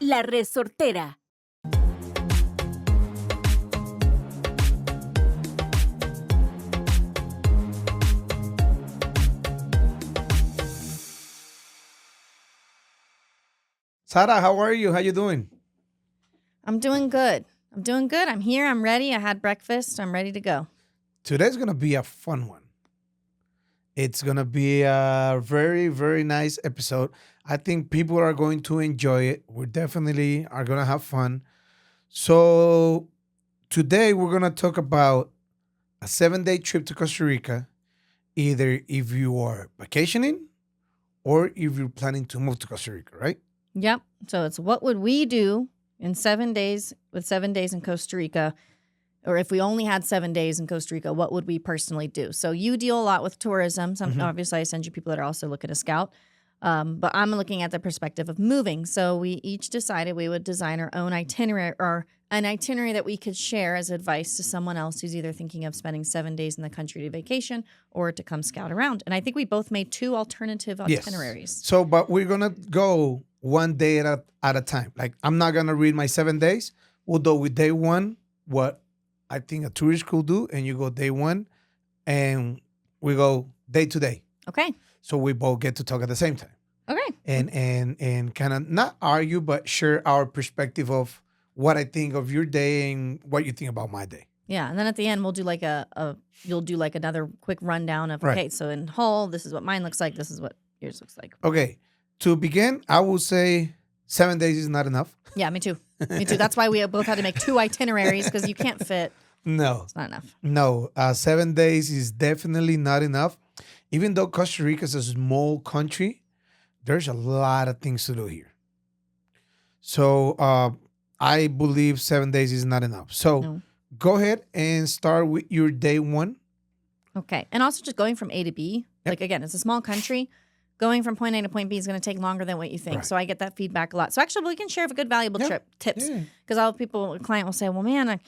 La Resortera. Sara, how are you? How you doing? I'm doing good. I'm here. I'm ready. I had breakfast. I'm ready to go. Today's going to be a fun one. It's going to be a very, very nice episode. I think people are going to enjoy it. We definitely are going to have fun. So, today we're going to talk about a 7-day trip to Costa Rica, either if you are vacationing or if you're planning to move to Costa Rica, right? Yep. So it's what would we do in 7 days with 7 days in Costa Rica? Or if we only had 7 days in Costa Rica, what would we personally do? So you deal a lot with tourism. Obviously, I send you people that are also looking to scout. But I'm looking at the perspective of moving. So we each decided we would design our own itinerary or an itinerary that we could share as advice to someone else who's either thinking of spending 7 days in the country to vacation or to come scout around. And I think we both made 2 alternative itineraries. So, but we're going to go one day at a time. Like, I'm not going to read my 7 days. We'll do with day one what I think a tourist could do, and you go day one, and we go day to day. Okay. So we both get to talk at the same time. Okay. And kind of not argue, but share our perspective of what I think of your day and what you think about my day. Yeah, and then at the end we'll do like you'll do like another quick rundown of okay, so in Hull, this is what mine looks like, this is what yours looks like. Okay. To begin, I will say 7 days is not enough. Yeah, me too. Me too. That's why we both had to make 2 itineraries because you can't fit. No. It's not enough. No, 7 days is definitely not enough. Even though Costa Rica is a small country, there's a lot of things to do here. So I believe 7 days is not enough. So go ahead and start with your day one. Okay. And also just going from A to B. Yep. Like, again, it's a small country. Going from point A to point B is going to take longer than what you think. Right. So I get that feedback a lot. So actually, we can share a good, valuable trip tips. Because all people, a client will say, well, man,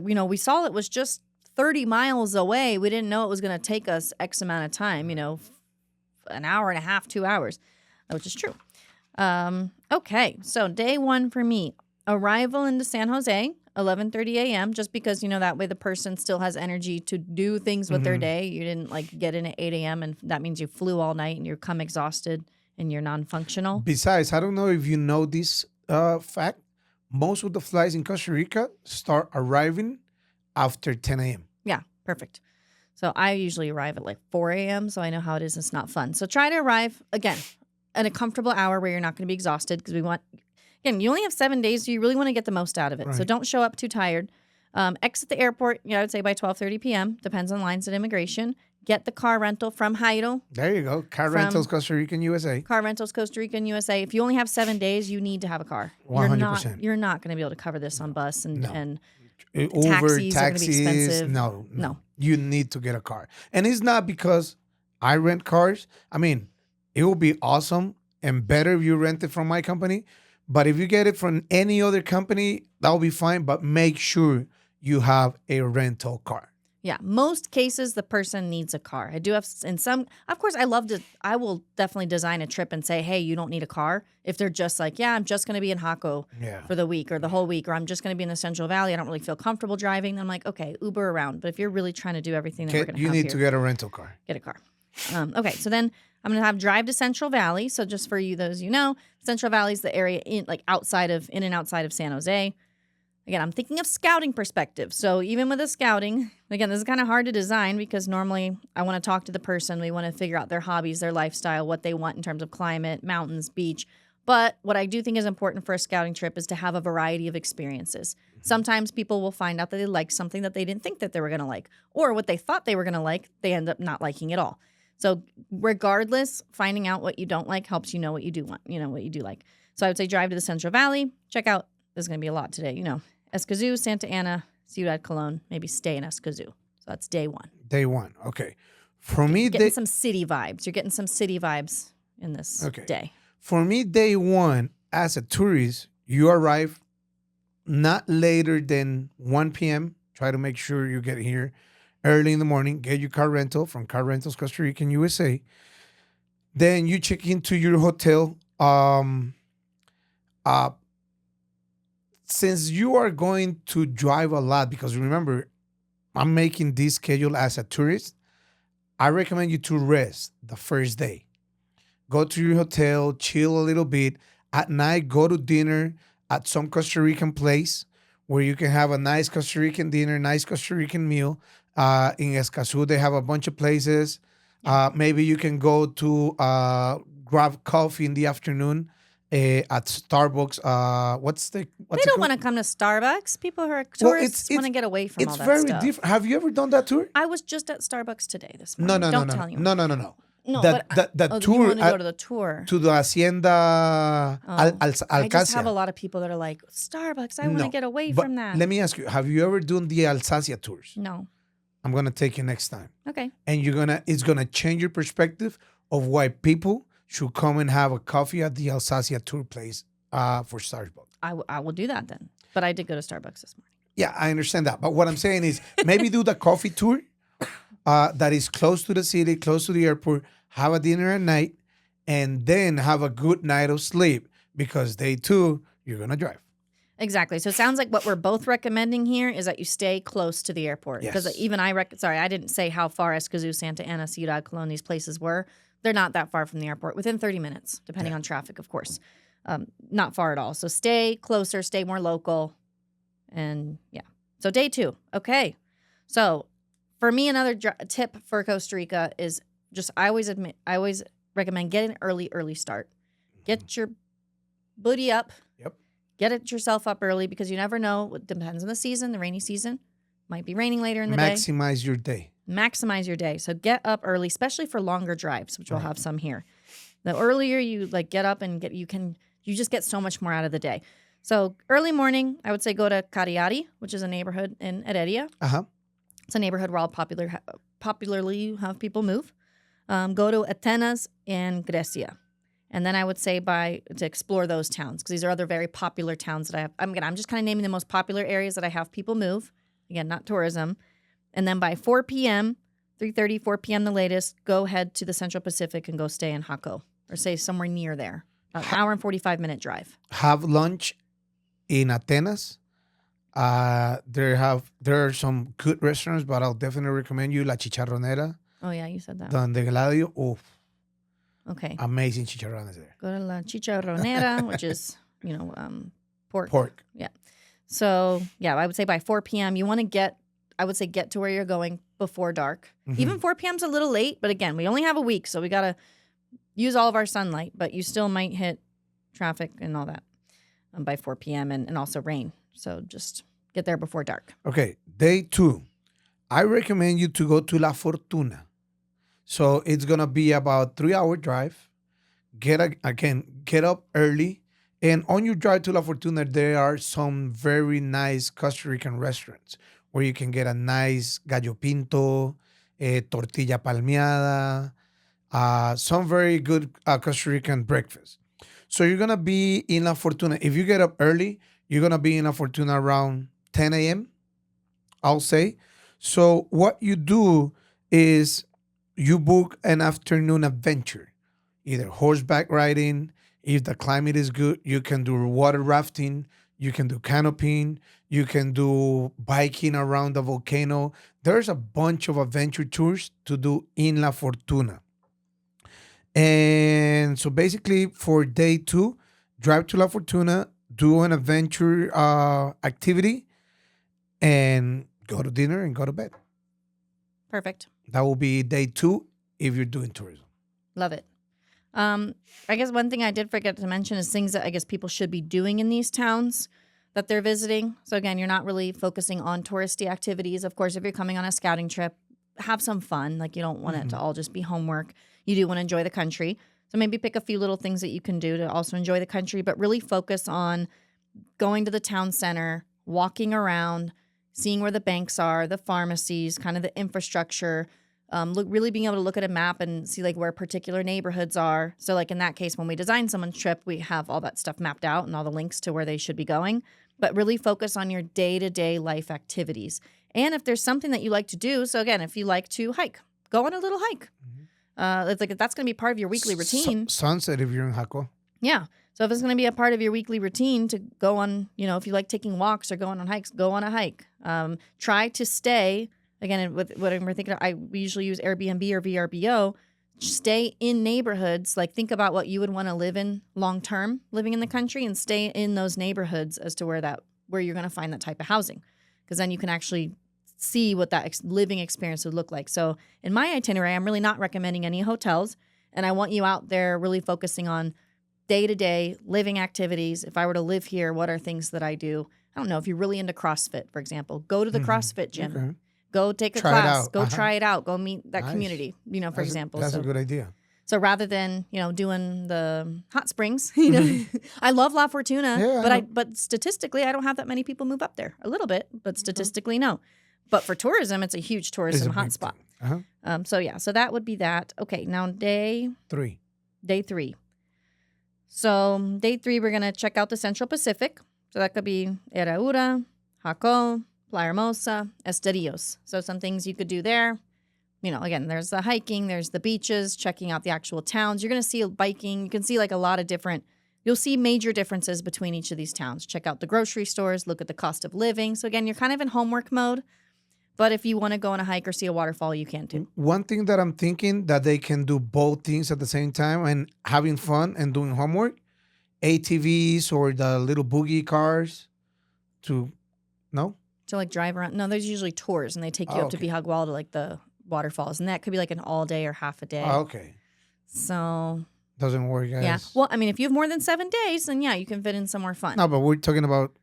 we saw it was just 30 miles away. We didn't know it was going to take us X amount of time, an hour and a half, 2 hours, which is true. Okay. So day one for me, arrival into San Jose, 11:30 a.m. Just because, that way the person still has energy to do things with their day. You didn't get in at 8 a.m. and that means you flew all night and you come exhausted and you're non-functional. Besides, I don't know if you know this fact. Most of the flights in Costa Rica start arriving after 10 a.m. Yeah, perfect. So I usually arrive at 4 a.m. So I know how it is. It's not fun. So try to arrive, again, at a comfortable hour where you're not going to be exhausted because again, you only have 7 days, so you really want to get the most out of it. Right. So don't show up too tired. Exit the airport, I would say by 12:30 p.m. Depends on lines at immigration. Get the car rental from Jairo. There you go. Car rentals, Costa Rica and USA. Car rentals, Costa Rica and USA. If you only have 7 days, you need to have a car. 100%. You're not going to be able to cover this on bus and Uber, taxis are going to be expensive. No. You need to get a car. And it's not because I rent cars. I mean, it will be awesome and better if you rent it from my company. But if you get it from any other company, that'll be fine. But make sure you have a rental car. Yeah, most cases the person needs a car. I do have in some. Of course, I will definitely design a trip and say, hey, you don't need a car. If they're just like, yeah, I'm just going to be in Jaco for the week or the whole week, or I'm just going to be in the Central Valley. I don't really feel comfortable driving. Then I'm like, okay, Uber around. But if you're really trying to do everything that we're going to have you need to get a rental car. Get a car. Okay, so then I'm going to have drive to Central Valley. So just for you, those Central Valley is the area in and outside of San Jose. Again, I'm thinking of scouting perspective. So even with the scouting, again, this is kind of hard to design because normally I want to talk to the person. We want to figure out their hobbies, their lifestyle, what they want in terms of climate, mountains, beach. But what I do think is important for a scouting trip is to have a variety of experiences. Sometimes people will find out that they like something that they didn't think that they were going to like, or what they thought they were going to like, they end up not liking at all. So regardless, finding out what you don't like helps you know what you do want, what you do like. So I would say drive to the Central Valley, check out, there's going to be a lot today, Escazú, Santa Ana, Ciudad Colón, maybe stay in Escazú. So that's day one. Day one, okay. For me, getting some city vibes. You're getting some city vibes in this day. For me, day one, as a tourist, you arrive not later than 1 p.m. Try to make sure you get here early in the morning. Get your car rental from Car Rentals Costa Rica and USA. Then you check into your hotel since you are going to drive a lot, because remember, I'm making this schedule as a tourist, I recommend you to rest the first day. Go to your hotel, chill a little bit. At night, go to dinner at some Costa Rican place where you can have a nice Costa Rican dinner, nice Costa Rican meal. In Escazú, they have a bunch of places. Maybe you can go to grab coffee in the afternoon at Starbucks. They What's it don't called? want to come to Starbucks. People who are Well, tourists want to get away from all it's that very stuff. different. Have you ever done that tour? I was just at Starbucks today, this No, morning. no, no, Don't no, tell no, anyone. no, no, no, no. No, The but the you tour want to go to the tour. to the Hacienda I just have a Alcacia. lot of people that are like, Starbucks, I want to No, get away but from that. let me ask you: have you ever done the Alsacia tours? No. I'm gonna take you next time, Okay. and it's gonna change your perspective of why people should come and have a coffee at the Alsacia tour place for Starbucks. I will do that then. But I did go to Starbucks this morning. Yeah, I understand that, but what I'm saying is maybe do the coffee tour that is close to the city, close to the airport. Have a dinner at night, and then have a good night of sleep because day two you're gonna drive. Exactly. So it sounds like what we're both recommending here is that you stay close to the airport. Because Yes. even sorry, I didn't say how far Escazú, Santa Ana, Ciudad Colón, these places were. They're not that far from the airport, within 30 minutes, depending on traffic, of course. Not far at all. So stay closer, stay more local. And yeah. So day two. Okay. So for me, another tip for Costa Rica is just, I always recommend get an early start. Get your booty up. Yep. Get it yourself up early because you never know. It depends on the season, the rainy season. Might be raining later in the day. Maximize your day. Maximize your day. So get up early, especially for longer drives, which we'll have some here. The earlier you get up and you just get so much more out of the day. So early morning, I would say go to Cariari, which is a neighborhood in Heredia. Uh-huh. It's a neighborhood where all popularly have people move. Go to Atenas and Grecia. And then I would say to explore those towns because these are other very popular towns that I have. I'm just kind of naming the most popular areas that I have people move. Again, not tourism. And then by 4 p.m., 3:30, 4 p.m. the latest, go head to the Central Pacific and go stay in Jaco or stay somewhere near there. About an hour and 45-minute drive. Have lunch in Atenas. There are some good restaurants, but I'll definitely recommend you La Chicharronera, Oh, yeah, you said that. Don de Gladio. Oh, Okay. amazing chicharrones there. Go to La Chicharronera, which is, pork. Pork. Yeah. So, yeah, I would say by 4 p.m., you want to get to where you're going before dark. Mhm. Even 4 p.m. is a little late, but again, we only have a week, so we got to use all of our sunlight, but you still might hit traffic and all that by 4 p.m. and also rain. So just get there before dark. Okay, day two. I recommend you to go to La Fortuna. So it's gonna be about 3 hour drive. Get up early, and on your drive to La Fortuna, there are some very nice Costa Rican restaurants where you can get a nice gallo pinto, tortilla palmeada, some very good Costa Rican breakfast. So you're gonna be in La Fortuna. If you get up early, you're gonna be in La Fortuna around 10 a.m. I'll say. So what you do is you book an afternoon adventure, either horseback riding. If the climate is good, you can do water rafting, you can do canopying, you can do biking around the volcano. There's a bunch of adventure tours to do in La Fortuna. And so basically for day two, drive to La Fortuna, do an adventure activity, and go to dinner and go to bed. Perfect. That will be day two if you're doing tourism. Love it. I guess one thing I did forget to mention is things that I guess people should be doing in these towns that they're visiting. So again, you're not really focusing on touristy activities. Of course, if you're coming on a scouting trip, have some fun. Like you don't want it to all just be homework. You do want to enjoy the country. So maybe pick a few little things that you can do to also enjoy the country, but really focus on going to the town center, walking around, seeing where the banks are, the pharmacies, kind of the infrastructure. Really being able to look at a map and see like where particular neighborhoods are. So like in that case, when we design someone's trip, we have all that stuff mapped out and all the links to where they should be going. But really focus on your day-to-day life activities. And if there's something that you like to do, so again, if you like to hike, go on a little hike. It's like that's going to be part of your weekly routine. Sunset if you're in Jaco. Yeah. So if it's going to be a part of your weekly routine to go on, if you like taking walks or going on hikes, go on a hike. Try to stay, again, with what we're thinking of, we usually use Airbnb or VRBO. Stay in neighborhoods. Like, think about what you would want to live in long term, living in the country, and stay in those neighborhoods as to where you're going to find that type of housing, because then you can actually see what that living experience would look like. So in my itinerary, I'm really not recommending any hotels, and I want you out there really focusing on day-to-day living activities. If I were to live here, what are things that I do? I don't know. If you're really into CrossFit, for example, go to the CrossFit gym. Okay. Go take a Try it class. out. Go try it out. Go meet that Nice. community, for example. That's a good idea. So rather than, doing the hot springs, I love La Fortuna, Yeah, but statistically, I don't have that many people move up there. A little bit, but statistically, no. But for tourism, it's a huge It's a tourism big hotspot. thing. So that would be that. Okay, now day 3. three. So day 3, we're gonna check out the Central Pacific. So that could be Herradura, Jaco, Playa Hermosa, Esterillos. So some things you could do there. Again, there's the hiking, there's the beaches, checking out the actual towns. You're going to see biking. You can see like a lot of you'll see major differences between each of these towns. Check out the grocery stores, look at the cost of living. So again, you're kind of in homework mode. But if you want to go on a hike or see a waterfall, you can too. One thing that I'm thinking that they can do both things at the same time and having fun and doing homework, ATVs or the little boogie cars no? To like drive around. No, there's usually tours and they take you up to okay. Bihagual to like the waterfalls. And that could be like an all day or half a day. Okay. So Doesn't work, guys. yeah. Well, I mean, if you have more than 7 days, then yeah, you can fit in somewhere fun. No, but we're talking about,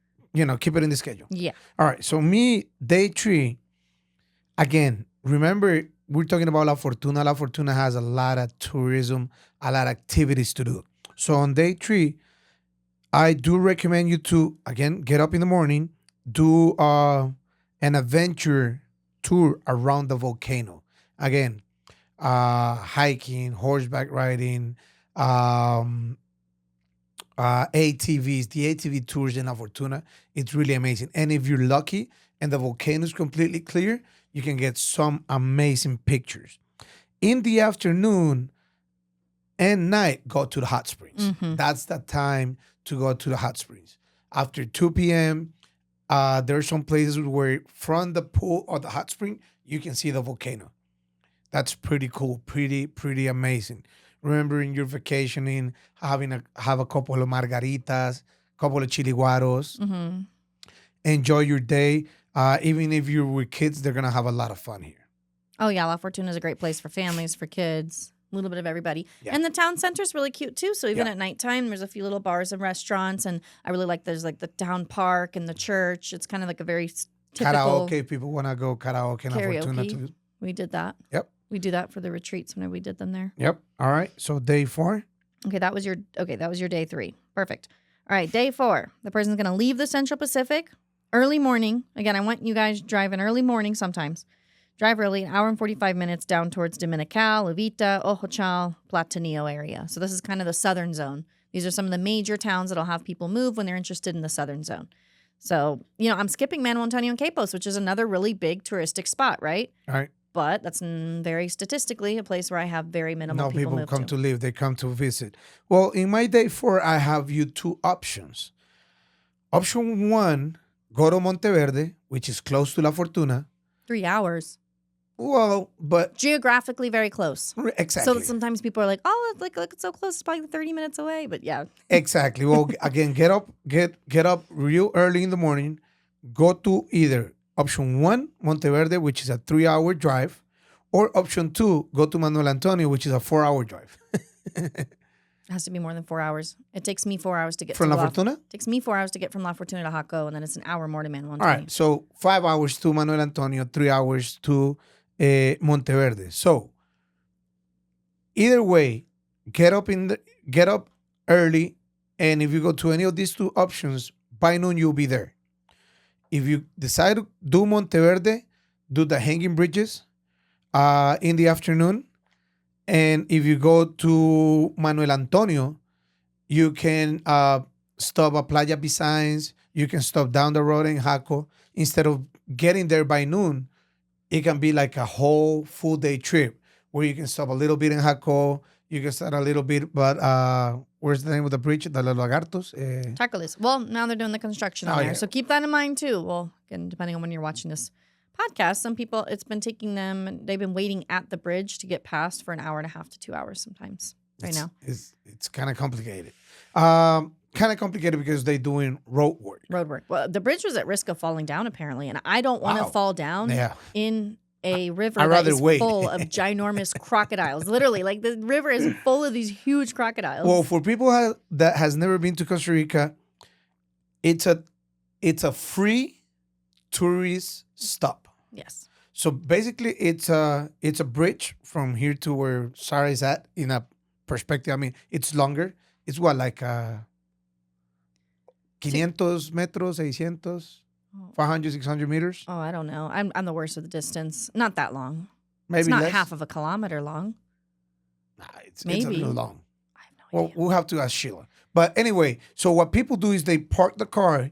keep it in the schedule. Yeah. All right. So day 3, again, remember, we're talking about La Fortuna. La Fortuna has a lot of tourism, a lot of activities to do. So on day 3, I do recommend you to, again, get up in the morning, do an adventure tour around the volcano. Again, hiking, horseback riding, ATVs. The ATV tours in La Fortuna, it's really amazing. And if you're lucky and the volcano is completely clear, you can get some amazing pictures. In the afternoon and night, go to the hot springs. Mm-hmm. That's the time to go to the hot springs. After 2 p.m., there are some places where from the pool or the hot spring, you can see the volcano. That's pretty cool, pretty amazing. Remembering you're vacationing, have a couple of margaritas, couple of chiliguaros, Mm-hmm. enjoy your day. Even if you're with kids, they're gonna have a lot of fun here. Oh yeah, La Fortuna is a great place for families, for kids, a little bit of everybody. Yeah. And the town center is really cute too. So even Yeah. at nighttime, there's a few little bars and restaurants, and I really like there's like the town park and the church. It's kind of like a very typical Karaoke, people wanna go karaoke in La Fortuna karaoke. too. We did that. Yep. We do that for the retreats whenever we did them there. Yep. All right. So day 4. Okay, that was your day 3. Perfect. All right, day 4. The person's gonna leave the Central Pacific early morning. Again, I want you guys driving early morning sometimes. Drive early, an hour and 45 minutes down towards Dominical, Uvita, Ojochal, Platanillo area. So this is kind of the southern zone. These are some of the major towns that'll have people move when they're interested in the southern zone. So, I'm skipping Manuel Antonio and Capos, which is another really big touristic spot, right? All right. But that's very statistically a place where I have very minimal No, people move come to live, they come to visit. Well, in my day 4, I have you 2 options. Option 1, go to Monteverde, which is close to La Fortuna. 3 hours. Well, but Geographically very close. exactly. So sometimes people are like, oh, it's so close. It's probably 30 minutes away. But yeah. Exactly. Well, again, get up real early in the morning. Go to either option 1, Monteverde, which is a 3-hour drive, or option 2, go to Manuel Antonio, which is a 4-hour drive. It has to be more than 4 hours. It takes me 4 hours to get From to La Fortuna? It takes me 4 hours to get from La Fortuna to Jaco, and then it's an hour more to Manuel All Antonio. right. So 5 hours to Manuel Antonio, 3 hours to Monteverde. So either way, get up early, and if you go to any of these 2 options, by noon you'll be there. If you decide to do Monteverde, do the hanging bridges in the afternoon. And if you go to Manuel Antonio, you can stop at Playa Piscines. You can stop down the road in Jaco. Instead of getting there by noon, it can be like a whole full day trip where you can stop a little bit in Jaco. You can start a little bit, but where's the name of the bridge? The Los Lagartos. Tacolis. Well, now they're doing the construction on Oh, there. yeah. So keep that in mind too. Well, again, depending on when you're watching this podcast, some people, it's been taking them, they've been waiting at the bridge to get past for an hour and a half to 2 hours sometimes right now. It's kind of complicated. Kind of complicated because they're doing road work. Road work. Well, the bridge was at risk of falling down apparently, and I don't want to Wow. fall down Yeah. in a river I'd that rather is wait. full of ginormous crocodiles. Literally, like the river is full of these huge crocodiles. Well, for people that has never been to Costa Rica, it's a free tourist stop. Yes. So basically, it's a bridge from here to where Sarah is at in a perspective. I mean, it's longer. It's what, like 500 metros, 600, 500, 600 meters? Oh, I don't know. I'm the worst with the distance. Not that long. Maybe It's not less. half of a kilometer long. Nah, it's a Maybe. little long. I have no Well, idea. we'll have to ask Sheila. But anyway, so what people do is they park the car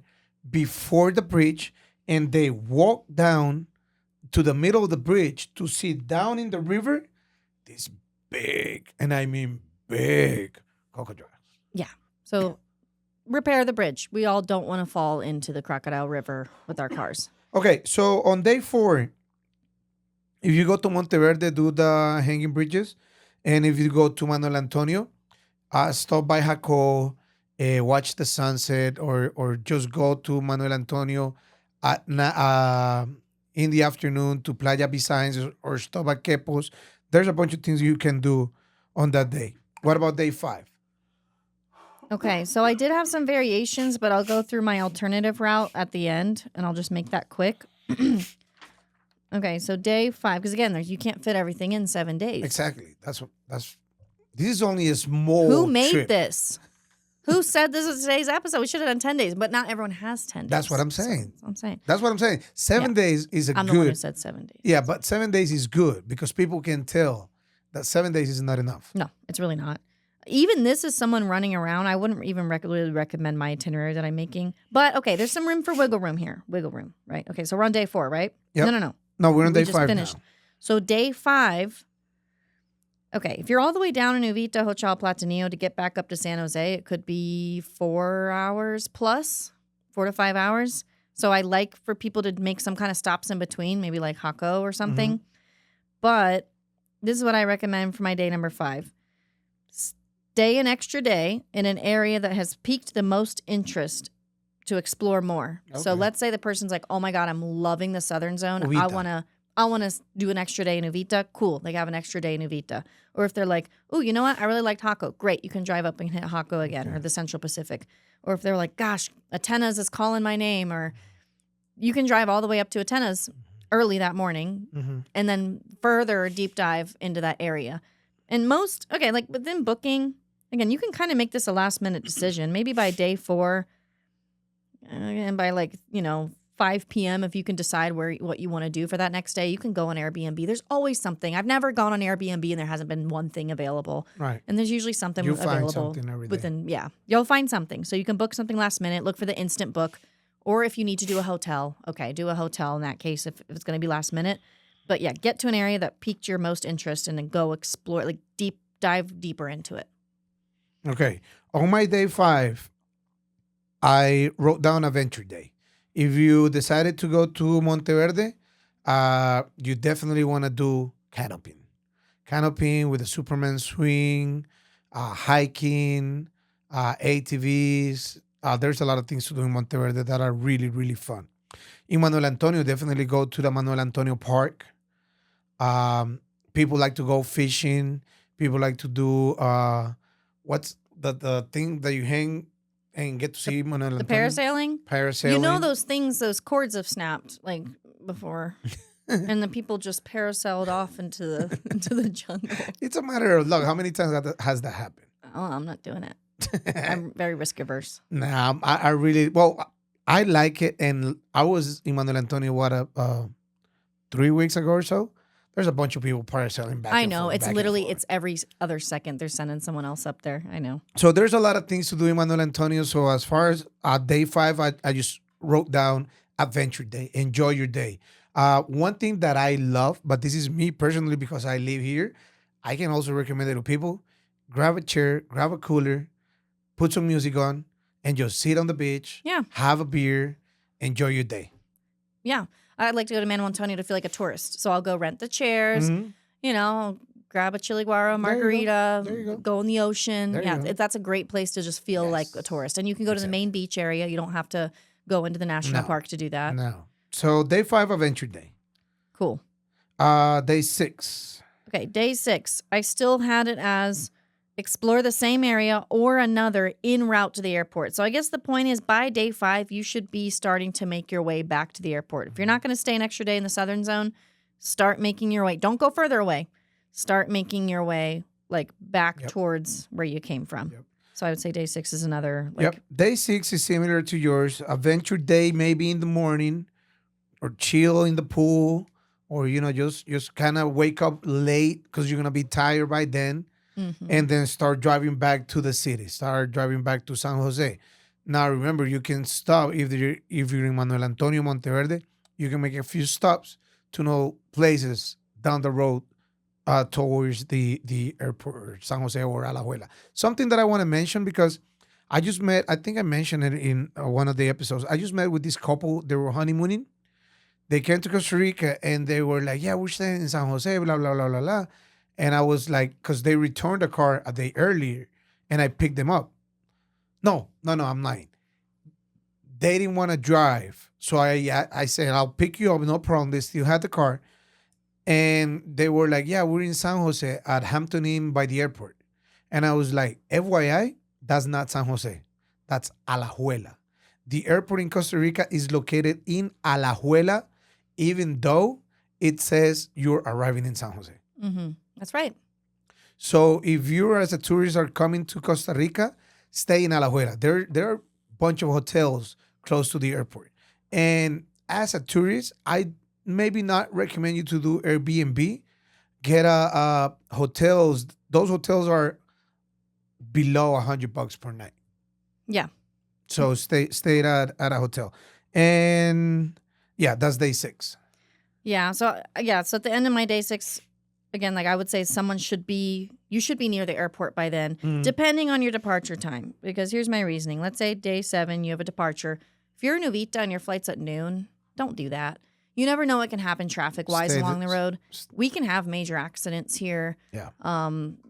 before the bridge and they walk down to the middle of the bridge to see down in the river these big, and I mean big, crocodiles. So repair the bridge. We all don't want to fall into the crocodile river with our cars. Okay, so on day 4, if you go to Monteverde, do the hanging bridges. And if you go to Manuel Antonio, stop by Jaco, watch the sunset, or just go to Manuel Antonio in the afternoon to Playa Vicens or stop at Quepos. There's a bunch of things you can do on that day. What about day 5? Okay, so I did have some variations, but I'll go through my alternative route at the end, and I'll just make that quick. Okay, so day 5, because again, you can't fit everything in 7 days. Exactly. That's this is only a small Who made trip. this? Who said this is today's episode? We should have done 10 days, but not everyone has 10 days. That's what I'm saying. That's what I'm saying. That's what I'm saying. 7 days is I'm the one who good. said 7 days. Yeah, but 7 days is good because people can tell that 7 days is not enough. No, it's really not. Even this is someone running around. I wouldn't even really recommend my itinerary that I'm making. But okay, there's some room for wiggle room here. Wiggle room, right? Okay, so we're on day 4, right? Yep. No. No, we're on We day just 5 finished. now. So day 5. Okay, if you're all the way down in Uvita, Hotel Platanillo to get back up to San Jose, it could be 4 hours plus, 4 to 5 hours. So I like for people to make some kind of stops in between, maybe like Jaco or something. But this is what I recommend for my day number 5. Stay an extra day in an area that has piqued the most interest to explore more. So Okay. let's say the person's like, "Oh my God, I'm loving the Southern Zone. Uvita. I want to do an extra day in Uvita." Cool, they have an extra day in Uvita. Or if they're like, "Oh, you know what? I really liked Jaco." Great, you can drive up and hit Jaco again, or the Central Pacific. Or if they're like, "Gosh, Atenas is calling my name," or you can drive all the way up to Atenas early that morning, and then further deep dive into that area. And like within booking, again, you can kind of make this a last minute decision. Maybe by day 4, and by 5 p.m. if you can decide what you want to do for that next day, you can go on Airbnb. There's always something. I've never gone on Airbnb and there hasn't been one thing available. Right. And there's usually something You'll find available something every day. within. Yeah, you'll find something. So you can book something last minute. Look for the instant book, or if you need to do a hotel, okay, do a hotel in that case if it's going to be last minute. But yeah, get to an area that piqued your most interest and then go explore, dive deeper into it. Okay. On my day 5, I wrote down Adventure Day. If you decided to go to Monteverde, you definitely want to do canoping. Canoping with a Superman swing, hiking, ATVs. There's a lot of things to do in Monteverde that are really, really fun. In Manuel Antonio, definitely go to the Manuel Antonio Park. People like to go fishing. People like to do what's the thing that you hang and get to see Manuel The Antonio? parasailing? Parasailing. You know those cords have snapped before. And the people just parasailed off into the jungle. It's a matter of luck. How many times has that happened? Oh, I'm not doing it. I'm very risk averse. Nah, I really I like it, and I was in Manuel Antonio 3 weeks ago or so. There's a bunch of people parasailing back. I and know. forth, It's back and literally, forth. it's every other second they're sending someone else up there. I know. So there's a lot of things to do in Manuel Antonio. So as far as day 5, I just wrote down Adventure Day. Enjoy your day. One thing that I love, but this is me personally because I live here, I can also recommend it to people, grab a chair, grab a cooler, put some music on, and just sit on the beach, Yeah. have a beer, enjoy your day. Yeah. I'd like to go to Manuel Antonio to feel like a tourist. So I'll go rent the chairs, Mhm. I'll grab a chili guaro There you go. margarita, There you go. go in the ocean. There you Yeah, go. that's a great place to just feel like a Yes. tourist. And you can go to the Exactly. main beach area. You don't have to go into the national No. park to do that. No. So day 5, adventure day. Cool. Day 6. Okay, day 6. I still had it as explore the same area or another en route to the airport. So I guess the point is by day 5, you should be starting to make your way back to the airport. If you're not going to stay an extra day in the southern zone, start making your way. Don't go further away. Start making your way like back Yep. towards where you came from. Yep. So I would say day 6 is another like Yep. Day 6 is similar to yours. Adventure day, maybe in the morning, or chill in the pool, or just kind of wake up late because you're gonna be tired by then, and then start driving back to the city. Start driving back to San Jose. Now remember, you can stop if you're in Manuel Antonio Monteverde. You can make a few stops to know places down the road towards the airport, or San Jose or Alajuela. Something that I want to mention because I just met. I think I mentioned it in one of the episodes. I just met with this couple. They were honeymooning. They came to Costa Rica and they were like, "Yeah, we're staying in San Jose, blah blah blah blah blah." And I was like, because they returned the car a day earlier, and I picked them up. No, no, no, I'm lying. They didn't want to drive, so I said, "I'll pick you up, no problem." They still had the car, and they were like, "Yeah, we're in San Jose at Hampton Inn by the airport." And I was like, "FYI, that's not San Jose. That's Alajuela. The airport in Costa Rica is located in Alajuela, even though it says you're arriving in San Jose." That's right. So if you as a tourist are coming to Costa Rica, stay in Alajuela. There are a bunch of hotels close to the airport. And as a tourist, I maybe not recommend you to do Airbnb. Get a hotels. Those hotels are below $100 per night. Yeah. So stay at a hotel. And yeah, that's day 6. Yeah. So at the end of my day 6, again, like I would say you should be near the airport by then, depending on your departure time. Because here's my reasoning. Let's say day 7, you have a departure. If you're in Uvita and your flight's at noon, don't do that. You never know what can happen traffic-wise along the road. We can have major accidents here. Yeah.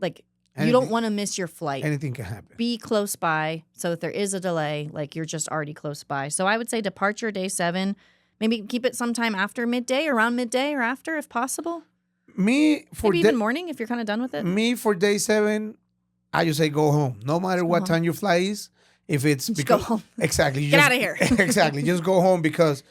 Like you Anything- don't want to miss your flight. Anything can happen. Be close by. So if there is a delay, like you're just already close by. So I would say departure day 7, maybe keep it sometime after midday, around midday or after if possible. Me for Maybe even morning if you're kind of done with it. Me for day 7, I just say go home. No matter what time your flight is, if it's Just because go home. exactly, you Get just- outta here. Exactly, just go home because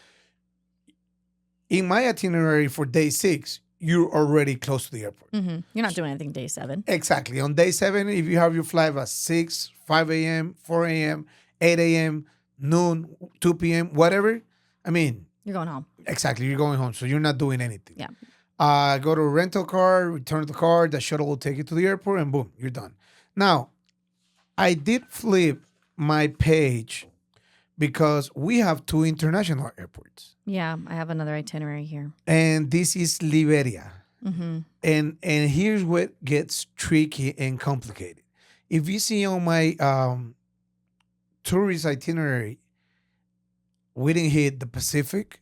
in my itinerary for day 6, you're already close to the airport. You're not doing anything day 7. Exactly. On day 7, if you have your flight at 6, 5 a.m., 4 a.m., 8 a.m., noon, 2 p.m., whatever, I mean, You're going home. exactly, you're going home, so you're not doing anything. Yeah. Go to a rental car, return the car, the shuttle will take you to the airport, and boom, you're done. Now, I did flip my page because we have 2 international airports, Yeah, I have another itinerary here. and this is Liberia. And here's what gets tricky and complicated. If you see on my tourist itinerary, we didn't hit the Pacific,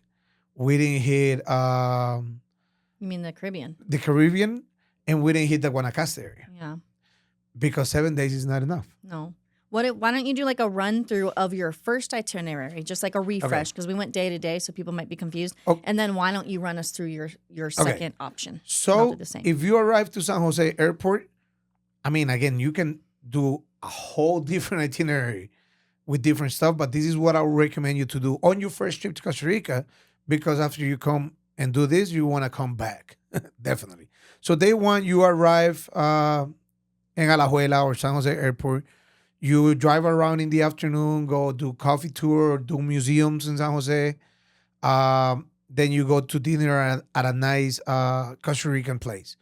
we didn't hit You mean the Caribbean? the Caribbean, and we didn't hit the Guanacaste area Yeah. because 7 days is not enough. No. Why don't you do like a run through of your first itinerary, just like a refresh, because we went day to day, so people might be confused. Okay. And then why don't you run us through your second option? I'll So do the same. if you arrive to San Jose Airport, I mean, again, you can do a whole different itinerary with different stuff, but this is what I would recommend you to do on your first trip to Costa Rica, because after you come and do this, you want to come back. Definitely. So day 1, you arrive in Alajuela or San Jose Airport. You drive around in the afternoon, go do coffee tour, or do museums in San Jose. Then you go to dinner at a nice Costa Rican place.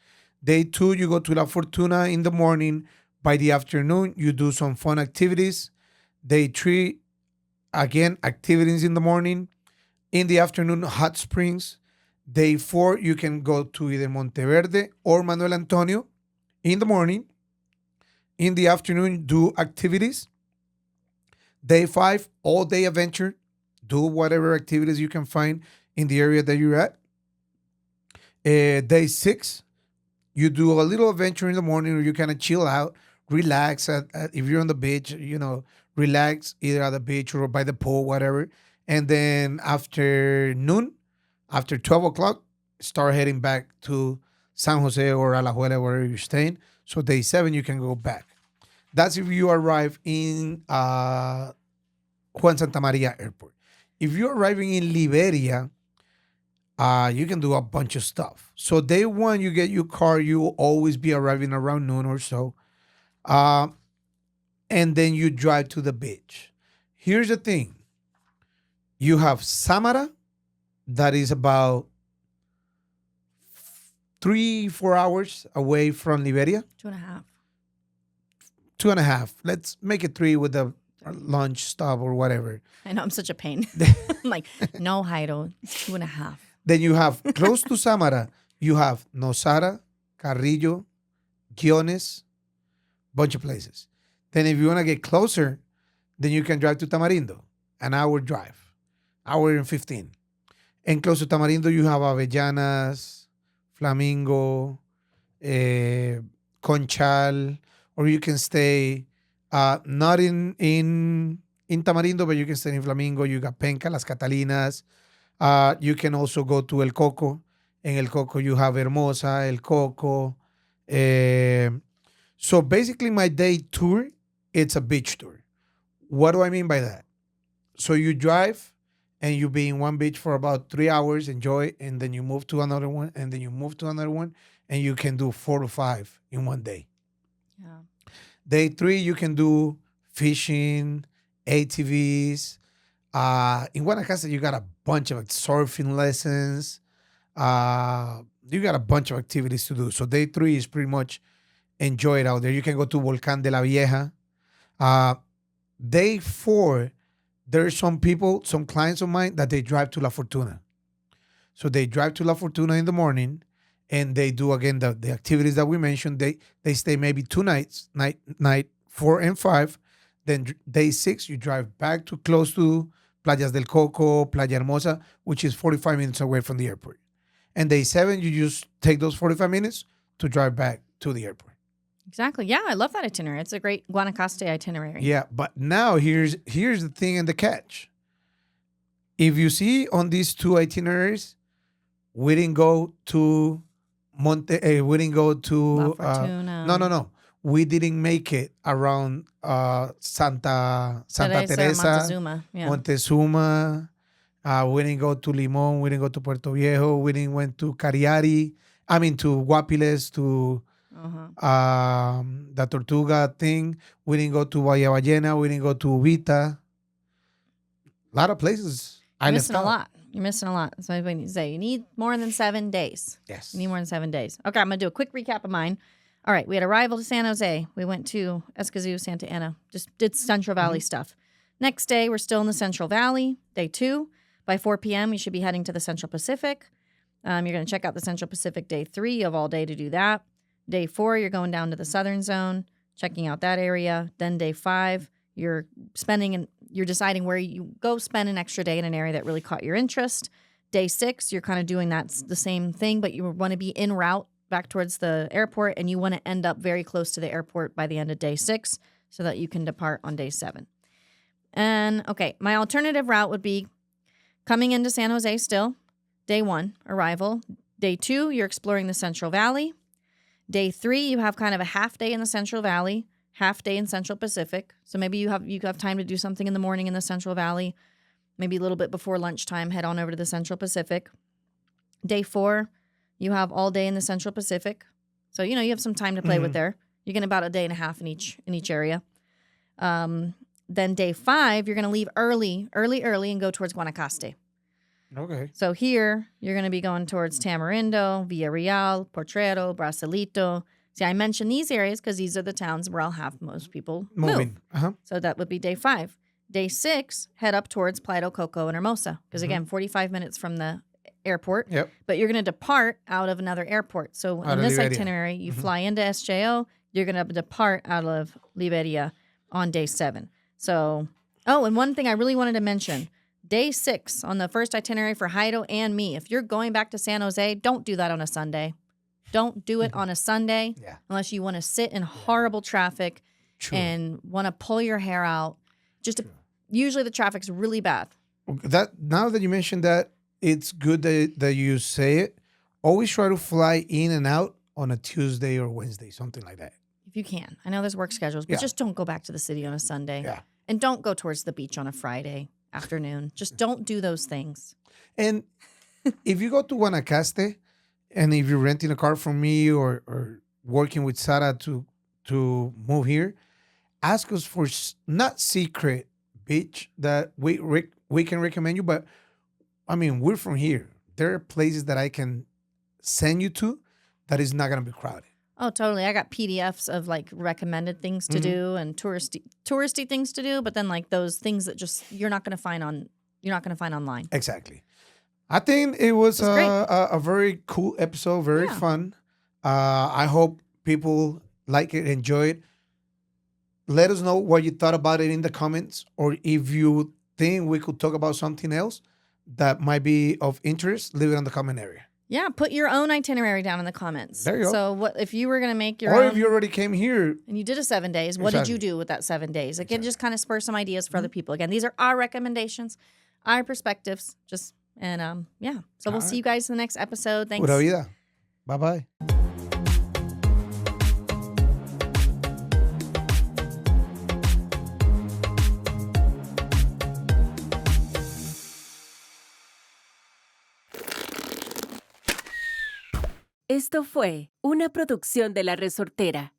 Day 2, you go to La Fortuna in the morning. By the afternoon, you do some fun activities. Day 3, again, activities in the morning. In the afternoon, hot springs. Day 4, you can go to either Monteverde or Manuel Antonio in the morning. In the afternoon, do activities. Day 5, all day adventure. Do whatever activities you can find in the area that you're at. Day 6, you do a little adventure in the morning, or you kind of chill out, relax. If you're on the beach, relax either at the beach or by the pool, whatever. And then after noon, after 12 o'clock, start heading back to San Jose or Alajuela, wherever you're staying. So day 7, you can go back. That's if you arrive in Juan Santa Maria Airport. If you're arriving in Liberia, you can do a bunch of stuff. So day 1, you get your car. You will always be arriving around noon or so. Uh, and then you drive to the beach. Here's the thing. You have Samara, that is about 3-4 hours away from Liberia. 2.5. 2.5. Let's make it 3 with the lunch stop or whatever. I know, I'm such a pain. I'm like, no, Jairo, it's 2.5. Then you have close to Samara, you have Nosara, Carrillo, Guiones, bunch of places. Then if you want to get closer, then you can drive to Tamarindo, an hour drive, hour and 15. And close to Tamarindo, you have Avellanas, Flamingo, Conchal, or you can stay not in Tamarindo, but you can stay in Flamingo. You got Penca, Las Catalinas. You can also go to El Coco. In El Coco, you have Hermosa, El Coco. So basically, my day tour, it's a beach tour. What do I mean by that? So you drive and you be in one beach for about 3 hours, enjoy, and then you move to another one, and then you move to another one, and you can do 4 to 5 in one day. Yeah. Day 3, you can do fishing, ATVs. In Guanacaste, you got a bunch of surfing lessons. You got a bunch of activities to do. So day 3 is pretty much enjoy it out there. You can go to Volcán de la Vieja. Day 4, there's some people, some clients of mine that they drive to La Fortuna. So they drive to La Fortuna in the morning, and they do again the activities that we mentioned. They stay maybe 2 nights, night 4 and 5. Then day 6, you drive back to close to Playas del Coco, Playa Hermosa, which is 45 minutes away from the airport. And day 7, you just take those 45 minutes to drive back to the airport. Exactly. Yeah, I love that itinerary. It's a great Guanacaste itinerary. Yeah, but now here's the thing and the catch. If you see on these 2 itineraries, we didn't go to we didn't go to La Fortuna. no. We didn't make it around Santa Teresa, Montezuma. Yeah. Montezuma. We didn't go to Limon. We didn't go to Puerto Viejo. We didn't went to Cariari. I mean to Guapiles, to the Tortuga thing. We didn't go to Bahía Ballena. We didn't go to Ubita. A lot of places. You're missing a lot. You're missing a lot. So I say you need more than 7 days. Yes. You need more than 7 days. Okay, I'm going to do a quick recap of mine. All right, we had arrival to San Jose. We went to Escazú, Santa Ana. Just did Central Valley stuff. Next day, we're still in the Central Valley. Day 2. By 4 p.m., you should be heading to the Central Pacific. You're going to check out the Central Pacific day 3. You have all day to do that. Day 4, you're going down to the Southern Zone, checking out that area. Then day 5, you're deciding where you go spend an extra day in an area that really caught your interest. Day 6, you're kind of doing the same thing, but you want to be en route back towards the airport, and you want to end up very close to the airport by the end of day 6 so that you can depart on day 7. And, okay, my alternative route would be coming into San Jose still, day 1, arrival. Day 2, you're exploring the Central Valley. Day 3, you have kind of a half day in the Central Valley, half day in Central Pacific. So maybe you have time to do something in the morning in the Central Valley. Maybe a little bit before lunchtime, head on over to the Central Pacific. Day 4, you have all day in the Central Pacific. So, you have some time to play with there. You're getting about a day and a half in each area. Then day 5, you're going to leave early, and go towards Guanacaste. Okay. So here, you're going to be going towards Tamarindo, Villarreal, Potrero, Brasilito. See, I mentioned these areas because these are the towns where I'll have most people move. So that would be day 5. Day 6, head up towards Playa del Coco and Hermosa. Because again, 45 minutes from the airport. Yep. But you're going to depart out of another airport. So in this itinerary, you fly into SJO, you're going to depart out of Liberia on day 7. So, oh, and one thing I really wanted to mention. Day 6 on the first itinerary for Jairo and me. If you're going back to San Jose, don't do that on a Sunday. Don't do it on a Sunday Yeah. unless you want to sit in horrible traffic True. and want to pull your hair out. Usually the traffic's really bad. That now that you mentioned that, it's good that you say it. Always try to fly in and out on a Tuesday or Wednesday, something like that. If you can. I know there's work schedules, but Yeah. just don't go back to the city on a Sunday. Yeah. And don't go towards the beach on a Friday afternoon. Just don't do those things. And if you go to Guanacaste, and if you're renting a car from me or working with Sara to move here, ask us for not secret beach that we can recommend you, but I mean, we're from here. There are places that I can send you to that is not going to be crowded. Oh, totally. I got PDFs of like recommended things to do and touristy things to do, but then like those things that just you're not going to find online. Exactly. I think it was great. a very cool episode, very fun. I hope people like it, enjoy it. Let us know what you thought about it in the comments, or if you think we could talk about something else that might be of interest, leave it in the comment area. Yeah, put your own itinerary down in the comments. There you go. So what if you were going to make your Or own, if you already came here. and you did a 7 days, what did you Exactly. do with that 7 days? Again, just kind of spur some ideas for other people. Again, these are our recommendations, our perspectives. Yeah. So we'll see you guys in the next episode. Thanks. Pura vida. Bye-bye. Esto fue una producción de La Resortera.